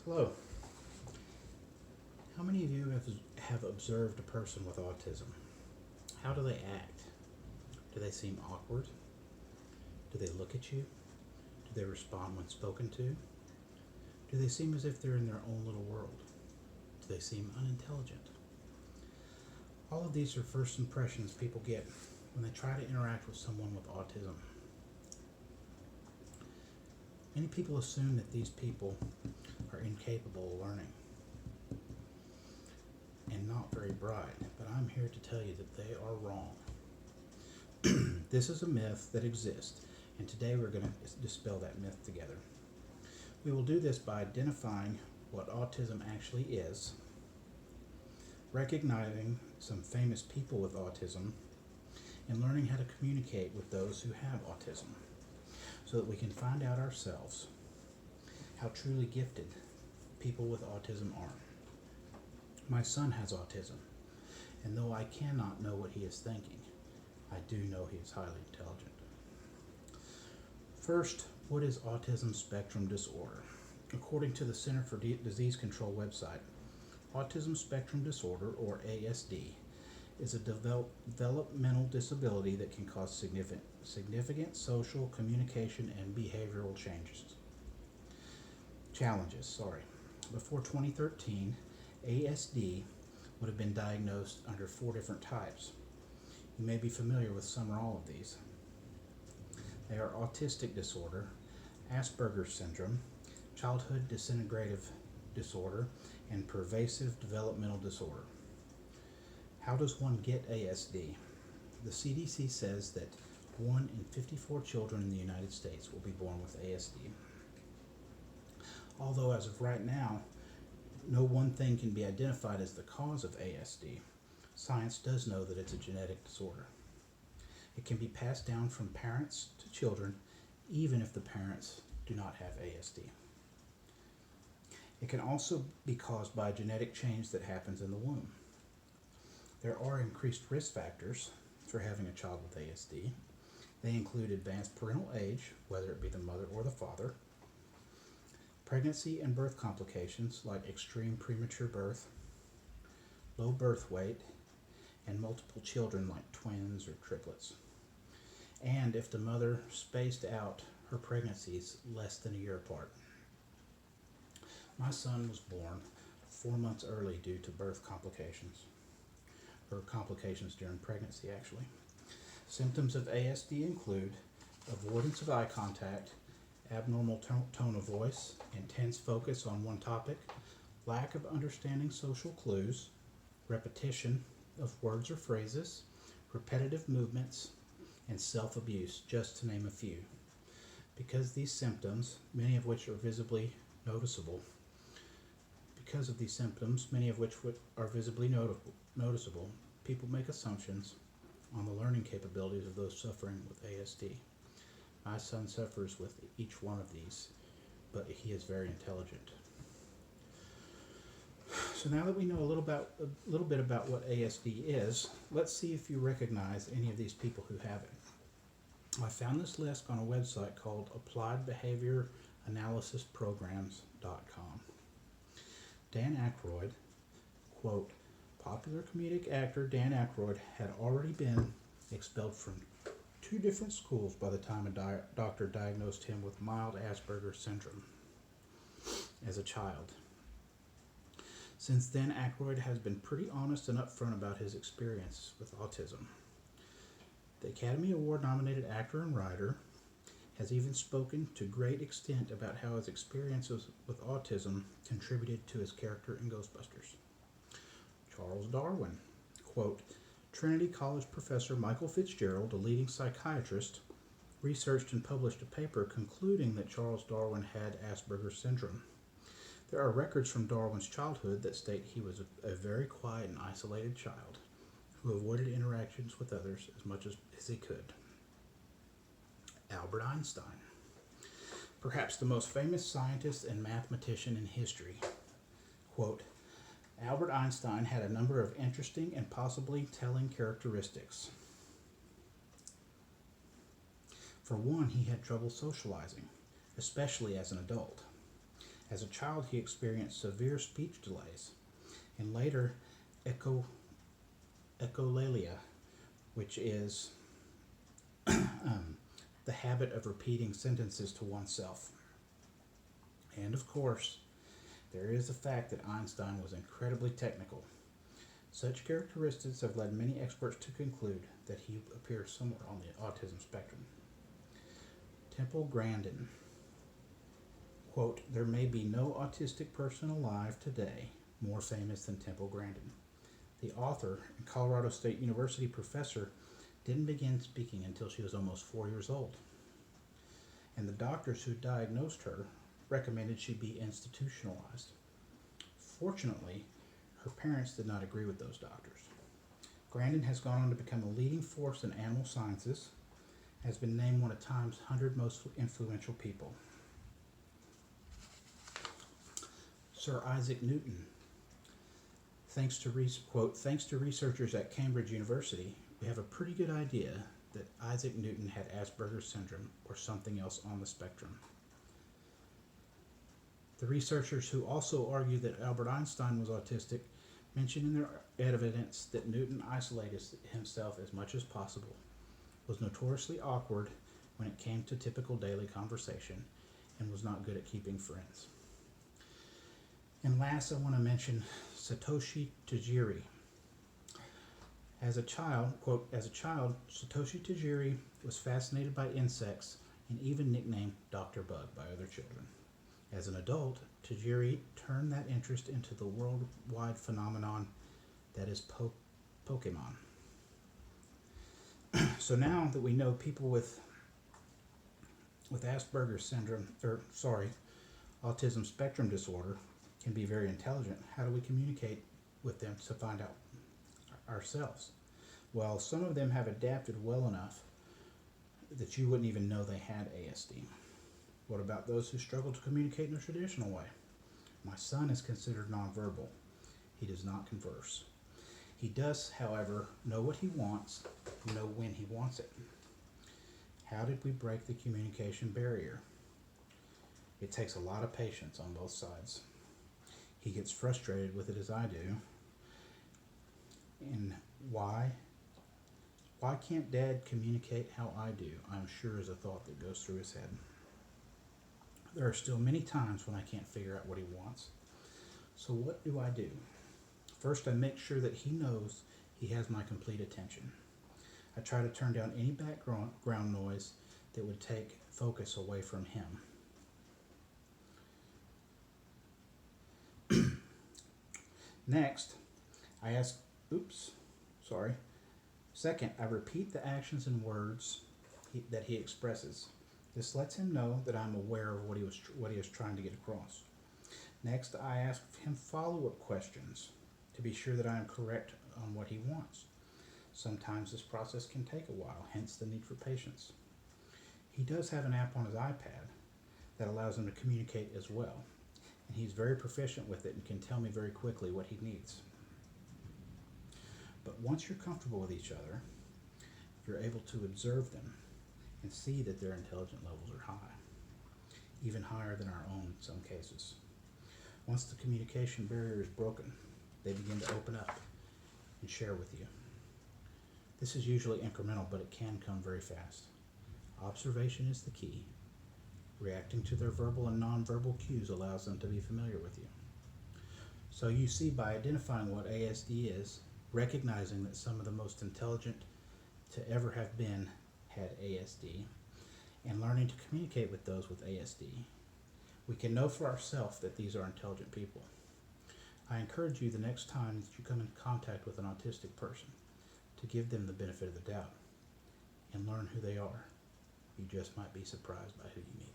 Hello. How many of you have observed a person with autism? How do they act? Do they seem awkward? Do they look at you? Do they respond when spoken to? Do they seem as if they're in their own little world? Do they seem unintelligent? All of these are first impressions people get when they try to interact with someone with autism. Many people assume that these people are incapable of learning and not very bright, but I'm here to tell you that they are wrong. This is a myth that exists, and today we're going to dispel that myth together. We will do this by identifying what autism actually is, recognizing some famous people with autism, and learning how to communicate with those who have autism so that we can find out ourselves how truly gifted people with autism are. My son has autism, and though I cannot know what he is thinking, I do know he is highly intelligent. First, what is autism spectrum disorder? According to the Center for Disease Control website, autism spectrum disorder, or ASD, is a developmental disability that can cause significant social, communication, and behavioral challenges. Before 2013, ASD would have been diagnosed under 4 different types. You may be familiar with some or all of these. They are autistic disorder, Asperger's syndrome, childhood disintegrative disorder, and pervasive developmental disorder. How does one get ASD? The CDC says that 1 in 54 children in the United States will be born with ASD. Although as of right now, no one thing can be identified as the cause of ASD, science does know that it's a genetic disorder. It can be passed down from parents to children, even if the parents do not have ASD. It can also be caused by a genetic change that happens in the womb. There are increased risk factors for having a child with ASD. They include advanced parental age, whether it be the mother or the father, pregnancy and birth complications like extreme premature birth, low birth weight, and multiple children like twins or triplets. And if the mother spaced out her pregnancies less than a year apart. My son was born 4 months early due to birth complications, or complications during pregnancy actually. Symptoms of ASD include avoidance of eye contact, abnormal tone of voice, intense focus on one topic, lack of understanding social clues, repetition of words or phrases, repetitive movements, and self-abuse, just to name a few. Because these symptoms, many of which are visibly noticeable, people make assumptions on the learning capabilities of those suffering with ASD. My son suffers with each one of these, but he is very intelligent. So now that we know a little bit about what ASD is, let's see if you recognize any of these people who have it. I found this list on a website called AppliedBehaviorAnalysisPrograms.com. Dan Aykroyd, quote, popular comedic actor Dan Aykroyd had already been expelled from 2 different schools by the time a doctor diagnosed him with mild Asperger's syndrome as a child. Since then, Aykroyd has been pretty honest and upfront about his experience with autism. The Academy Award-nominated actor and writer has even spoken to great extent about how his experiences with autism contributed to his character in Ghostbusters. Charles Darwin, quote, Trinity College professor Michael Fitzgerald, a leading psychiatrist, researched and published a paper concluding that Charles Darwin had Asperger's syndrome. There are records from Darwin's childhood that state he was a very quiet and isolated child who avoided interactions with others as much as he could. Albert Einstein, perhaps the most famous scientist and mathematician in history, quote, Albert Einstein had a number of interesting and possibly telling characteristics. For one, he had trouble socializing, especially as an adult. As a child, he experienced severe speech delays and later echo, echolalia, which is the habit of repeating sentences to oneself. And of course, there is the fact that Einstein was incredibly technical. Such characteristics have led many experts to conclude that he appears somewhere on the autism spectrum. Temple Grandin, quote, "There may be no autistic person alive today more famous than Temple Grandin. The author and Colorado State University professor didn't begin speaking until she was almost 4 years old. And the doctors who diagnosed her recommended she be institutionalized. Fortunately, her parents did not agree with those doctors. Grandin has gone on to become a leading force in animal sciences, has been named one of Time's 100 most influential people." Sir Isaac Newton. Thanks to researchers at Cambridge University, we have a pretty good idea that Isaac Newton had Asperger's syndrome or something else on the spectrum. The researchers who also argue that Albert Einstein was autistic mention in their evidence that Newton isolated himself as much as possible, was notoriously awkward when it came to typical daily conversation, and was not good at keeping friends. And last, I want to mention Satoshi Tajiri. As a child, Satoshi Tajiri was fascinated by insects and even nicknamed Dr. Bug by other children. As an adult, Tajiri turned that interest into the worldwide phenomenon that is Pokemon. So now that we know people with Asperger's syndrome, autism spectrum disorder, can be very intelligent, how do we communicate with them to find out ourselves? Well, some of them have adapted well enough that you wouldn't even know they had ASD. What about those who struggle to communicate in a traditional way? My son is considered nonverbal. He does not converse. He does, however, know what he wants, know when he wants it. How did we break the communication barrier? It takes a lot of patience on both sides. He gets frustrated with it as I do. And why? Why can't Dad communicate how I do? I'm sure is a thought that goes through his head. There are still many times when I can't figure out what he wants. So what do I do? First, I make sure that he knows he has my complete attention. I try to turn down any background noise that would take focus away from him. Next, Second, I repeat the actions and words that he expresses. This lets him know that I'm aware of what he was trying to get across. Next, I ask him follow-up questions to be sure that I am correct on what he wants. Sometimes this process can take a while, hence the need for patience. He does have an app on his iPad that allows him to communicate as well, and he's very proficient with it and can tell me very quickly what he needs. But once you're comfortable with each other, you're able to observe them and see that their intelligence levels are high, even higher than our own in some cases. Once the communication barrier is broken, they begin to open up and share with you. This is usually incremental, but it can come very fast. Observation is the key. Reacting to their verbal and nonverbal cues allows them to be familiar with you. So you see, by identifying what ASD is, recognizing that some of the most intelligent to ever have been had ASD, and learning to communicate with those with ASD, we can know for ourselves that these are intelligent people. I encourage you the next time that you come in contact with an autistic person to give them the benefit of the doubt and learn who they are. You just might be surprised by who you meet.